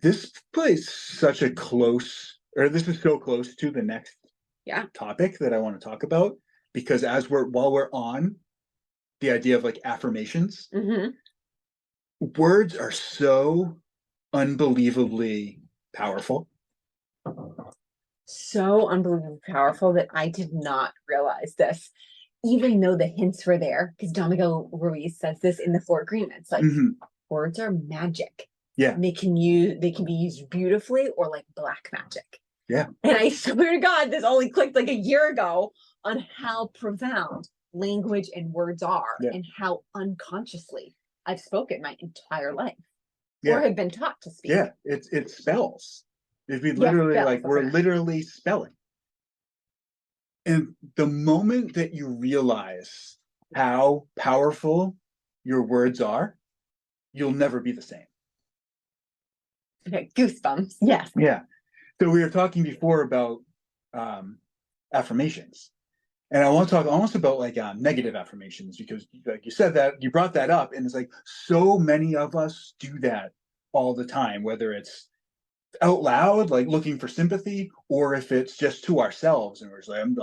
this plays such a close, or this is so close to the next Yeah. topic that I want to talk about, because while we're on the idea of like affirmations, Hmm. words are so unbelievably powerful. So unbelievably powerful that I did not realize this, even though the hints were there. Because Domingo Ruiz says this in the Four Agreements, like words are magic. Yeah. And they can be used beautifully or like black magic. Yeah. And I swear to God, this only clicked like a year ago on how profound language and words are, and how unconsciously I've spoken my entire life, or have been taught to speak. Yeah, it spells. If we literally spells, we're literally spelling. And the moment that you realize how powerful your words are, you'll never be the same. Okay, goosebumps. Yes. Yeah. So we were talking before about affirmations. And I want to talk almost about like negative affirmations, because like you said that, you brought that up, and it's like so many of us do that all the time, whether it's out loud, like looking for sympathy, or if it's just to ourselves, and we're just like, I'm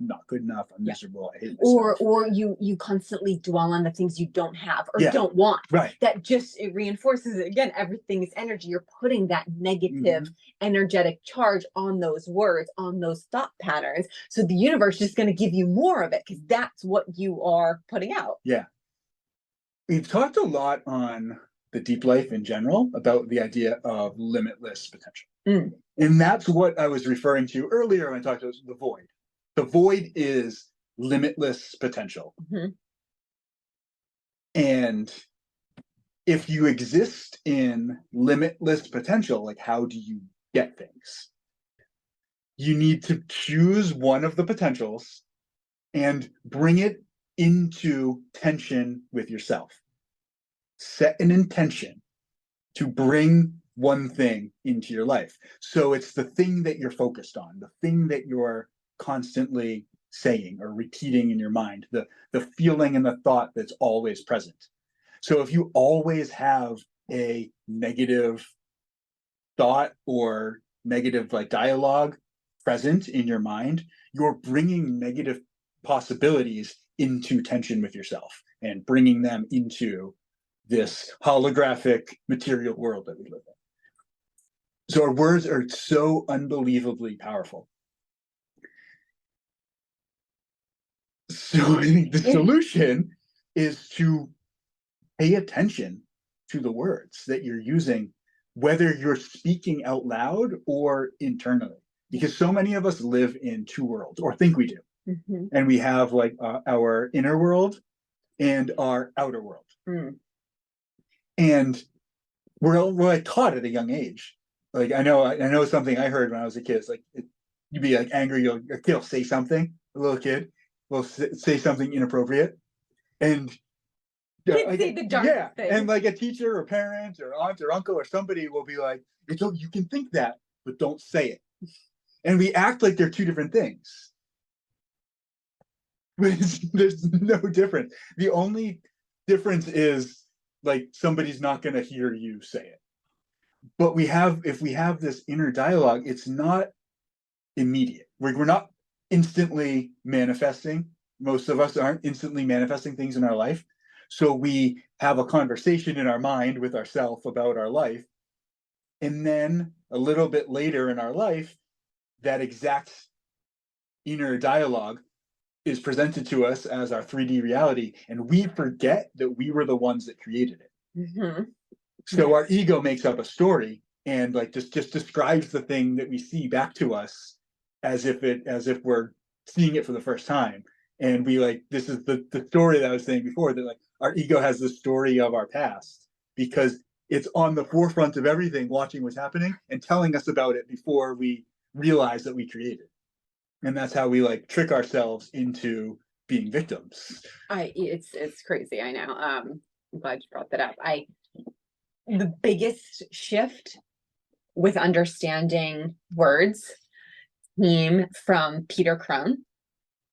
not good enough, I'm miserable, I hate myself. Or you constantly dwell on the things you don't have or Yeah. don't want. Right. That just, it reinforces it again. Everything is energy. You're putting that negative energetic charge on those words, on those thought patterns. So the universe is just going to give you more of it, because that's what you are putting out. Yeah. We've talked a lot on the deep life in general about the idea of limitless potential. And that's what I was referring to earlier when I talked about the void. The void is limitless potential. And if you exist in limitless potential, like how do you get things? You need to choose one of the potentials and bring it into tension with yourself. Set an intention to bring one thing into your life. So it's the thing that you're focused on, the thing that you're constantly saying or repeating in your mind, the feeling and the thought that's always present. So if you always have a negative thought or negative like dialogue present in your mind, you're bringing negative possibilities into tension with yourself and bringing them into this holographic material world that we live in. So our words are so unbelievably powerful. So I think the solution is to pay attention to the words that you're using, whether you're speaking out loud or internally, because so many of us live in two worlds, or think we do. And we have like our inner world and our outer world. And we're like taught at a young age. Like I know something I heard when I was a kid. It's like you'd be like angry, your kid will say something. A little kid will say something inappropriate, and like, say the dark thing. And like a teacher or parent or aunt or uncle or somebody will be like, you can think that, but don't say it. And we act like they're two different things. But there's no difference. The only difference is like somebody's not going to hear you say it. But if we have this inner dialogue, it's not immediate. We're not instantly manifesting. Most of us aren't instantly manifesting things in our life. So we have a conversation in our mind with ourselves about our life. And then a little bit later in our life, that exact inner dialogue is presented to us as our 3D reality. And we forget that we were the ones that created it. So our ego makes up a story and like just describes the thing that we see back to us as if we're seeing it for the first time. And we like, this is the story that I was saying before, that like our ego has the story of our past because it's on the forefront of everything, watching what's happening and telling us about it before we realize that we created. And that's how we like trick ourselves into being victims. It's crazy. I know. I'm glad you brought that up. The biggest shift with understanding words came from Peter Crone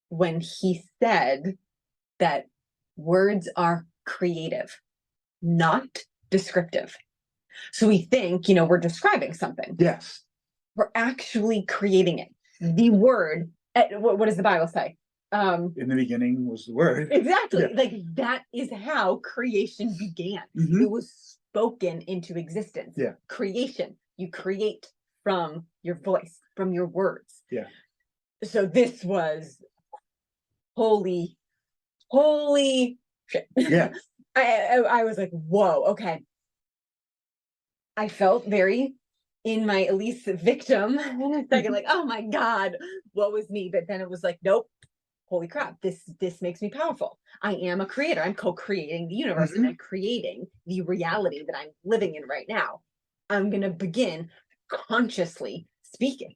when he said that words are creative, not descriptive. So we think, you know, we're describing something. Yes. We're actually creating it. The word, what does the Bible say? In the beginning was the word. Exactly. Yeah. Like that is how creation began. It was spoken into existence. Yeah. Creation. You create from your voice, from your words. Yeah. So this was holy shit. Yeah. I was like, whoa, okay. I felt very in my Elise victim in a second, like, oh my God, what was me? But then it was like, nope, holy crap, this makes me powerful. I am a creator. I'm co-creating the universe and I'm creating the reality that I'm living in right now. I'm gonna begin consciously speaking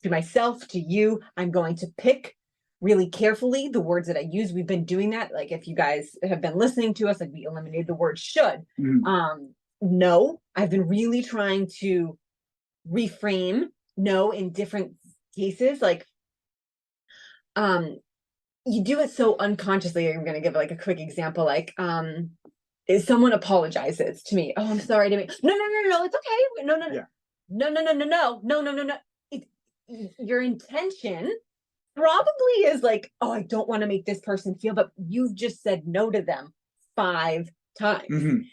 to myself, to you. I'm going to pick really carefully the words that I use. We've been doing that. Like if you guys have been listening to us, like we eliminated the word should. No, I've been really trying to reframe no in different cases. Like you do it so unconsciously. I'm gonna give like a quick example. Like if someone apologizes to me, oh, I'm sorry to me. No, it's okay. No, Yeah. No. Your intention probably is like, oh, I don't want to make this person feel, but you've just said no to them 5 times.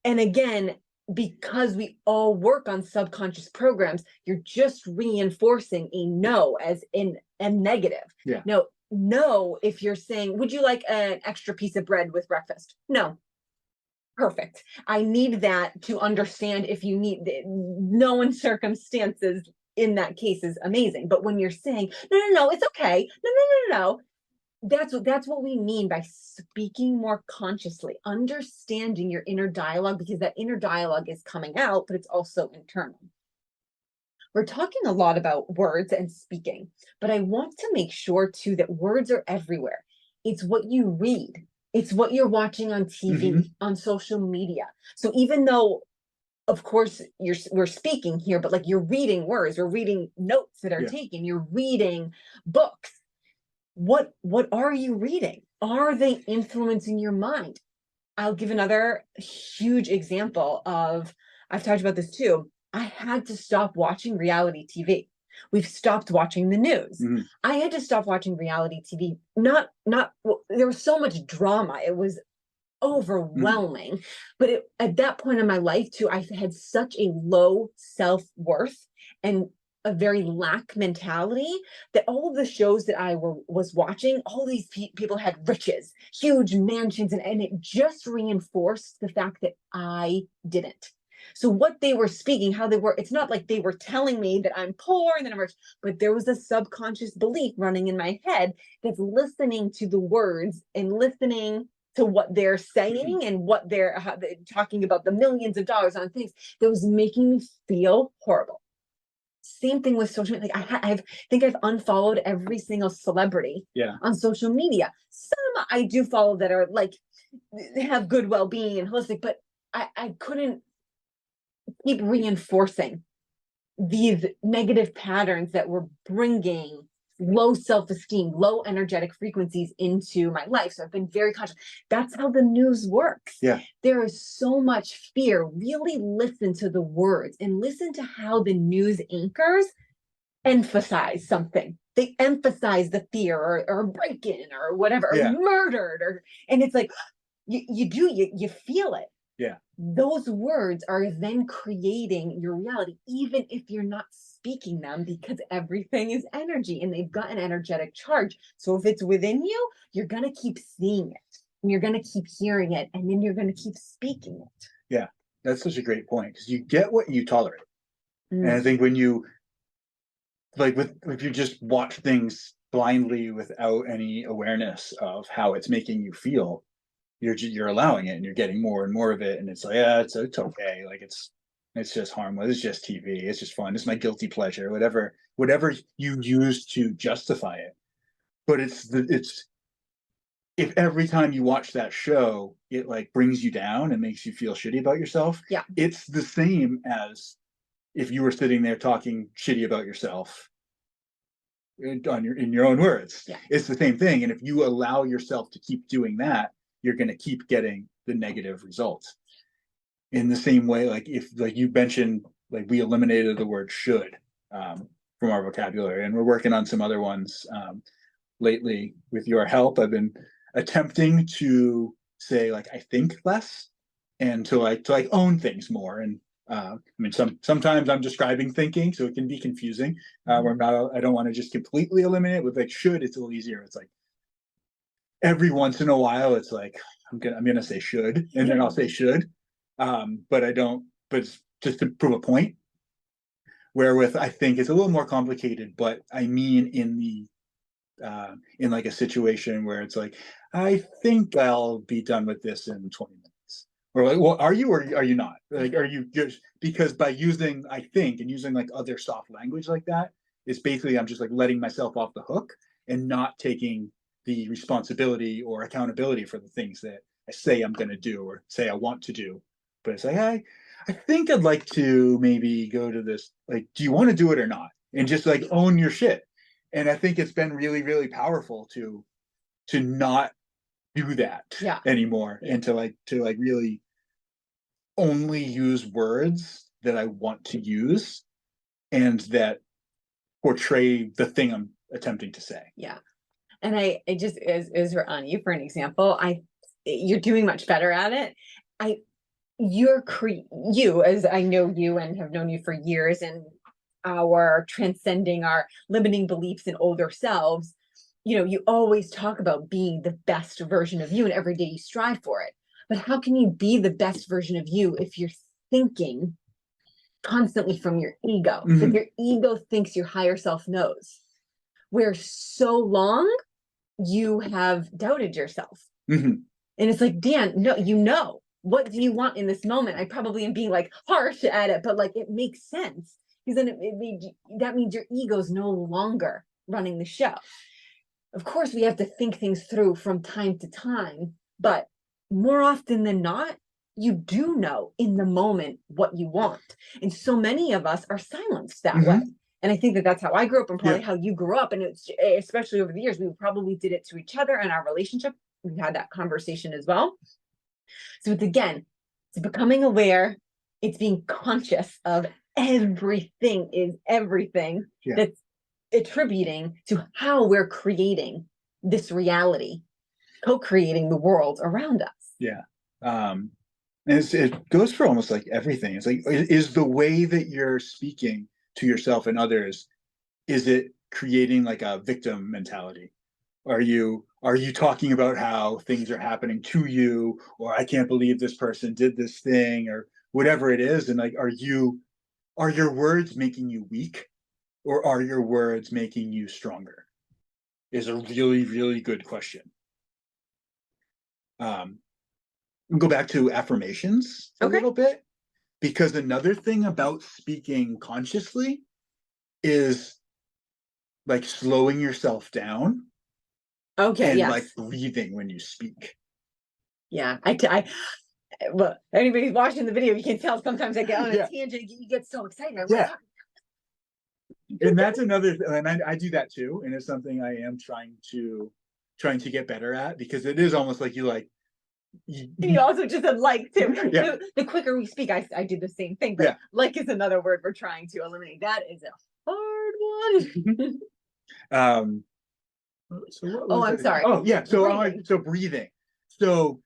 And again, because we all work on subconscious programs, you're just reinforcing a no as in a negative. Yeah. No, if you're saying, would you like an extra piece of bread with breakfast? No. Perfect. I need that to understand if you need no in circumstances in that case is amazing. But when you're saying, no, it's okay. No. That's what we mean by speaking more consciously, understanding your inner dialogue, because that inner dialogue is coming out, but it's also internal. We're talking a lot about words and speaking, but I want to make sure too that words are everywhere. It's what you read. It's what you're watching on TV, on social media. So even though of course we're speaking here, but like you're reading words, you're reading notes that are taken, you're reading books. What are you reading? Are they influencing your mind? I'll give another huge example of, I've talked about this too. I had to stop watching reality TV. We've stopped watching the news. I had to stop watching reality TV. Well, there was so much drama. It was overwhelming. But at that point in my life too, I had such a low self-worth and a very lack mentality that all of the shows that I was watching, all these people had riches, huge mansions, and it just reinforced the fact that I didn't. So what they were speaking, how they were, it's not like they were telling me that I'm poor and that I'm rich, but there was a subconscious belief running in my head that's listening to the words and listening to what they're saying and what they're talking about the millions of dollars on things that was making me feel horrible. Same thing with social media. Like I think I've unfollowed every single celebrity on social media. Some I do follow that are like have good well-being and holistic, but I couldn't keep reinforcing these negative patterns that were bringing low self-esteem, low energetic frequencies into my life. So I've been very conscious. That's how the news works. Yeah. There is so much fear. Really listen to the words and listen to how the news anchors emphasize something. They emphasize the fear or break-in or whatever, or murdered, and it's like you feel it. Yeah. Those words are then creating your reality, even if you're not speaking them, because everything is energy and they've got an energetic charge. So if it's within you, you're going to keep seeing it and you're going to keep hearing it and then you're going to keep speaking it. Yeah. That's such a great point because you get what you tolerate. And I think when you, like, if you just watch things blindly without any awareness of how it's making you feel, you're allowing it and you're getting more and more of it, and it's like, yeah, it's okay, like it's just harmless, it's just TV, it's just fun, it's my guilty pleasure, whatever you use to justify it. But it's if every time you watch that show it like brings you down and makes you feel shitty about yourself, it's the same as if you were sitting there talking shitty about yourself in your own words. It's the same thing, and if you allow yourself to keep doing that, you're going to keep getting the negative results. in the same way, like if like you mentioned, like we eliminated the word should from our vocabulary, and we're working on some other ones lately with your help. I've been attempting to say like I think less, and to like own things more. And I mean, sometimes I'm describing thinking, so it can be confusing. Where I don't want to just completely eliminate it. With like should, it's a little easier. It's like every once in a while, it's like I'm gonna say should, and then I'll say should, but I don't. But it's just to prove a point. Wherewith I think it's a little more complicated, but I mean in like a situation where it's like, I think I'll be done with this in 20 minutes. Or like, well, are you or are you not? Like, are you just because by using I think and using like other soft language like that, is basically I'm just like letting myself off the hook and not taking the responsibility or accountability for the things that I say I'm going to do or say I want to do. But it's like, hey, I think I'd like to maybe go to this. Like, do you want to do it or not? And just like own your shit. And I think it's been really, really powerful to not do that Yeah. anymore, and to like really only use words that I want to use and that portray the thing I'm attempting to say. Yeah. And I just as we're on you for an example, you're doing much better at it. I you, as I know you and have known you for years, and our transcending our limiting beliefs in older selves, you always talk about being the best version of you, and every day you strive for it. But how can you be the best version of you if you're thinking constantly from your ego? If your ego thinks your higher self knows, where so long you have doubted yourself. And it's like, Dan, no, what do you want in this moment? I probably am being like harsh at it, but like it makes sense, because then that means your ego's no longer running the show. Of course, we have to think things through from time to time, but more often than not, you do know in the moment what you want. And so many of us are silenced that way. And I think that that's how I grew up, and probably how you grew up. And it's especially over the years, we probably did it to each other and our relationship. We've had that conversation as well. So it's becoming aware. It's being conscious of everything that's attributing to how we're creating this reality, co-creating the world around us. Yeah. And it goes for almost like everything. It's like, is the way that you're speaking to yourself and others, is it creating like a victim mentality? Are you talking about how things are happening to you, or I can't believe this person did this thing, or whatever it is? And like, are your words making you weak, or are your words making you stronger? Is a really, really good question. We'll go back to affirmations a little bit, because another thing about speaking consciously is like slowing yourself down. And Yes. like breathing when you speak. Yeah, well, anybody's watching the video, you can tell sometimes I get on a tangent. You get so excited. And that's another thing, and I do that too, and it's something I am trying to get better at, because it is almost like you also just said like too. The quicker we speak, I do the same thing. But like is another word we're trying to eliminate. That is a hard one. So I'm sorry. Oh yeah, so breathing. So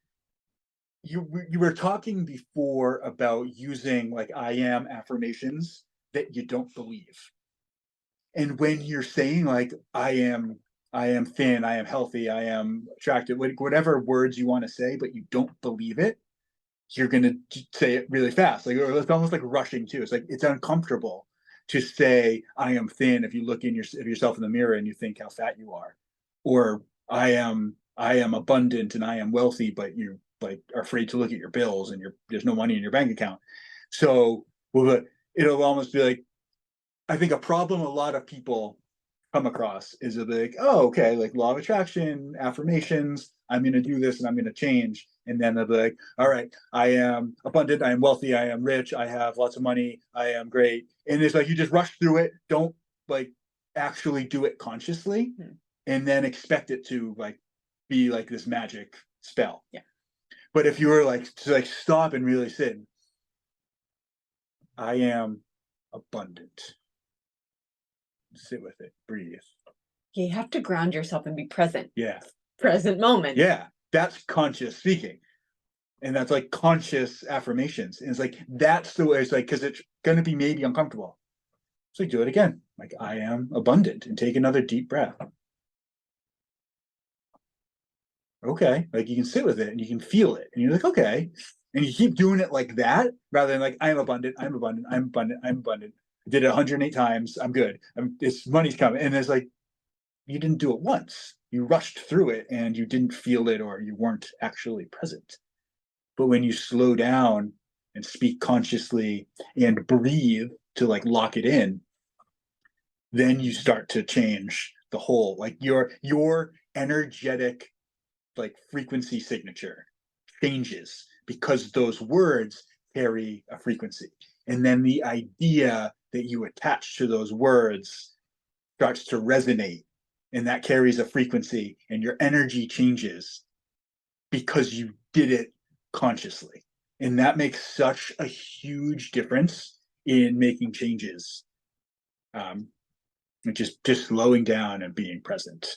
you were talking before about using like I am affirmations that you don't believe. And when you're saying like I am thin, I am healthy, I am attractive, whatever words you want to say, but you don't believe it, you're gonna say it really fast. Like, or it's almost like rushing too. It's like it's uncomfortable to say I am thin if you look in yourself in the mirror and you think how fat you are, or I am abundant and I am wealthy, but you like are afraid to look at your bills and there's no money in your bank account. So it'll almost be like, I think a problem a lot of people come across is they'll be like, oh, okay, like law of attraction, affirmations, I'm going to do this and I'm going to change. And then they'll be like, all right, I am abundant, I am wealthy, I am rich, I have lots of money, I am great. And it's like you just rush through it, don't like actually do it consciously, and then expect it to like be like this magic spell. Yeah. But if you were like to like stop and really sit, I am abundant. Sit with it, breathe. You have to ground yourself and be present. Yeah. Present moment. Yeah. That's conscious speaking. And that's like conscious affirmations. And it's like, that's the way it's like, because it's going to be maybe uncomfortable. So do it again. Like, I am abundant, and take another deep breath. Okay. Like, you can sit with it and you can feel it. And you're like, okay. And you keep doing it like that rather than like, I'm abundant, I'm abundant, I'm abundant, I'm abundant. I did it 108 times. I'm good. This money's coming. And it's like, you didn't do it once. You rushed through it and you didn't feel it, or you weren't actually present. But when you slow down and speak consciously and breathe to like lock it in, then you start to change the whole, like your energetic like frequency signature changes because those words carry a frequency. And then the idea that you attach to those words starts to resonate, and that carries a frequency, and your energy changes because you did it consciously. And that makes such a huge difference in making changes. Just slowing down and being present.